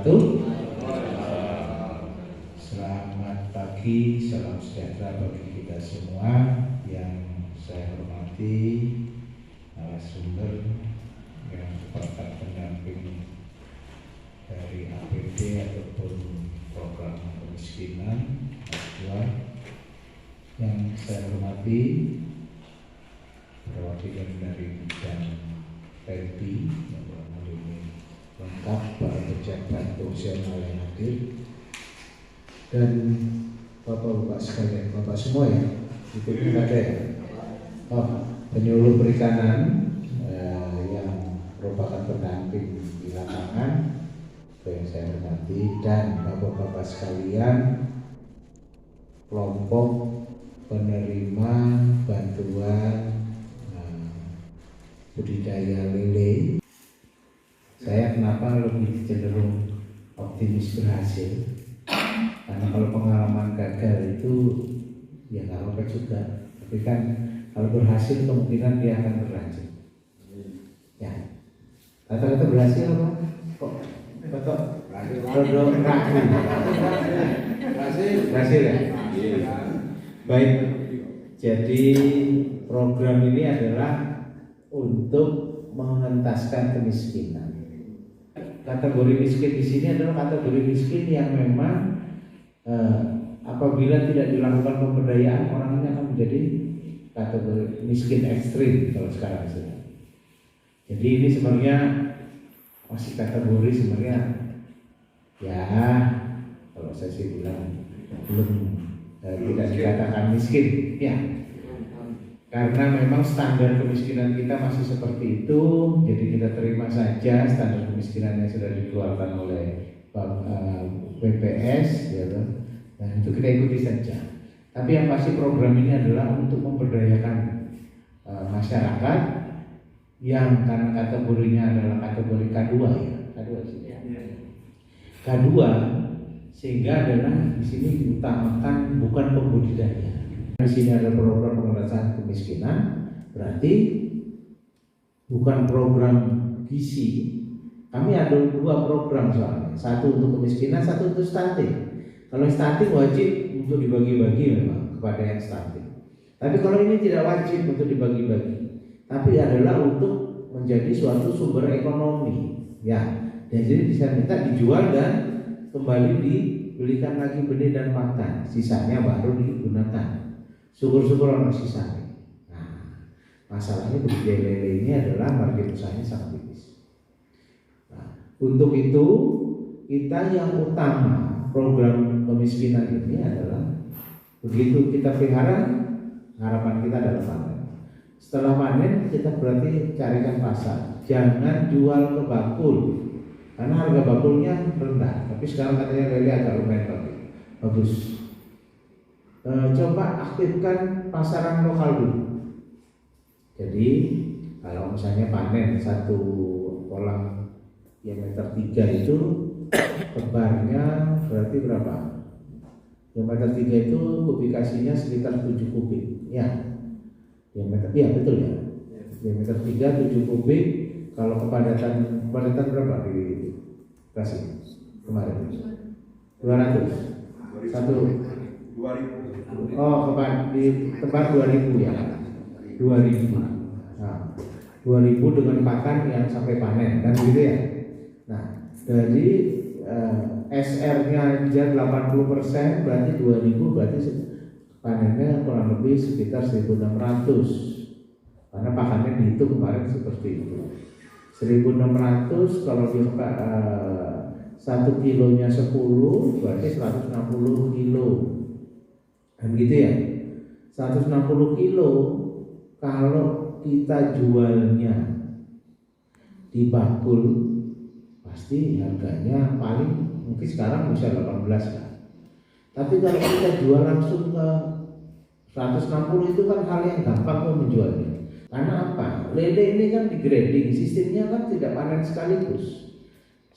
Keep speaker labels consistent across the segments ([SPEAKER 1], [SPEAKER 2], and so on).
[SPEAKER 1] wabarakatuh. Selamat pagi, salam sejahtera bagi kita semua. Yang saya hormati narasumber yang merupakan pendamping dari APD ataupun program kemiskinan aktual. Yang saya hormati perwakilan dari bidang PENPI yang ini lengkap, para pejabat fungsional yang hadir, dan bapak-bapak sekalian, bapak semua ya, itu ada ya, penyuluh perikanan yang merupakan pendamping di lapangan, yang saya hormati, dan bapak-bapak sekalian, kelompok penerima bantuan budidaya lele. Saya kenapa lebih cenderung optimis berhasil? Karena kalau pengalaman gagal itu ya nggak apa-apa juga. Tapi kan kalau berhasil kemungkinan dia akan berlanjut. Ya, kata-kata berhasil apa? Kok berhasil ya? Baik. Jadi program ini adalah untuk mengentaskan kemiskinan. Kategori miskin di sini adalah kategori miskin yang memang apabila tidak dilakukan pemberdayaan, orang ini akan menjadi kategori miskin ekstrim kalau sekarang sudah. Jadi ini sebenarnya masih kategori sebenarnya ya kalau saya sih bilang belum tidak dikatakan miskin ya. Karena memang standar kemiskinan kita masih seperti itu, jadi kita terima saja standar kemiskinan yang sudah dikeluarkan oleh BPS, ya, dan itu kita ikuti saja. Tapi yang pasti program ini adalah untuk memberdayakan masyarakat yang karena kategorinya adalah kategori K2 ya, K2, sehingga adalah di sini diutamakan bukan pembudidaya. Di sini ada program pengentasan kemiskinan, berarti bukan program gizi. Kami ada dua program soalnya, satu untuk kemiskinan, satu untuk stunting. Kalau stunting wajib untuk dibagi-bagi memang kepada yang stunting. Tapi kalau ini tidak wajib untuk dibagi-bagi, tapi adalah untuk menjadi suatu sumber ekonomi. Ya, dan jadi bisa minta dijual dan kembali dibelikan lagi benih dan pakan, sisanya baru digunakan. Syukur-syukur orang sisa. Nah, masalahnya budidaya lele ini adalah margin usahanya sangat tipis. Nah, untuk itu kita yang utama program kemiskinan ini adalah begitu kita pelihara, harapan kita adalah panen. Setelah panen kita berarti carikan pasar. Jangan jual ke bakul karena harga bakulnya rendah. Tapi sekarang katanya lele agak lumayan bagus. Coba aktifkan pasaran lokal dulu. Jadi kalau misalnya panen satu kolam diameter 3 itu tebarnya berarti berapa? Diameter 3 itu kubikasinya sekitar 7 kubik. Ya, diameter, ya betul ya. Diameter 3 7 kubik. Kalau kepadatan berapa di kasih kemarin? 200. Satu 2000. Oh, di tempat 2000 ya. 2000. Nah, 2000 dengan pakan yang sampai panen kan gitu ya. Nah, dari SR-nya aja 80%, berarti 2000, berarti panennya kurang lebih sekitar 1600. Karena pakannya dihitung kemarin seperti itu. 1600 kalau di 1 kilonya 10 berarti 160 kilo. Dan gitu ya, 160 kilo kalau kita jualnya di bakul pasti harganya paling mungkin sekarang bisa 18 lah. Tapi kalau kita jual langsung ke 160 itu kan hal yang gampang tuh menjualnya. Karena apa? Lele ini kan di grading, sistemnya kan tidak panen sekaligus.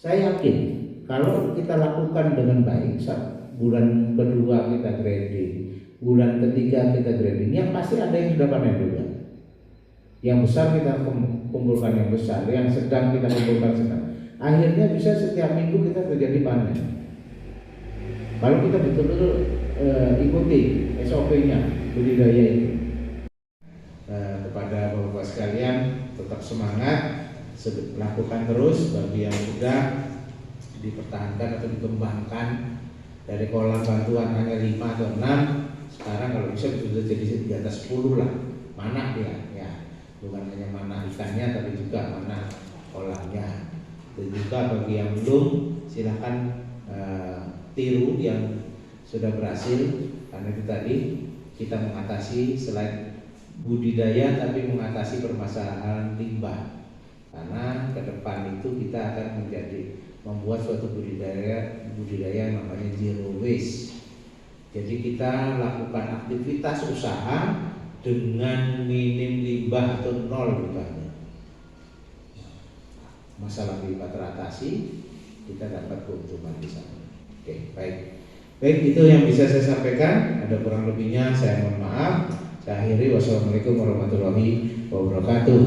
[SPEAKER 1] Saya yakin kalau kita lakukan dengan baik, bulan kedua kita grading, bulan ketiga kita grading, yang pasti ada yang sudah panen juga. Yang besar kita kumpulkan yang besar, yang sedang kita kumpulkan sedang. akhirnya bisa setiap minggu kita terjadi panen. Kalau kita betul-betul ikuti SOP-nya budidaya itu. Kepada Bapak-Bapak sekalian, tetap semangat, lakukan terus. Bagi yang sudah dipertahankan atau dikembangkan dari kolam bantuan hanya 5 atau 6, sekarang kalau bisa sudah jadi di atas 10 lah. Mana ya, bukan hanya mana ikannya tapi juga mana kolamnya. Dan juga bagi yang belum, silakan tiru yang sudah berhasil, karena itu tadi kita mengatasi selain budidaya tapi mengatasi permasalahan limbah. Karena ke depan itu kita akan membuat suatu budidaya namanya zero waste. Jadi kita lakukan aktivitas usaha dengan minim limbah atau nol limbahnya. Masalah limbah teratasi, kita dapat keuntungan di sana. Oke, baik, itu yang bisa saya sampaikan. Ada kurang lebihnya saya mohon maaf. Saya akhiri. Wassalamualaikum warahmatullahi wabarakatuh.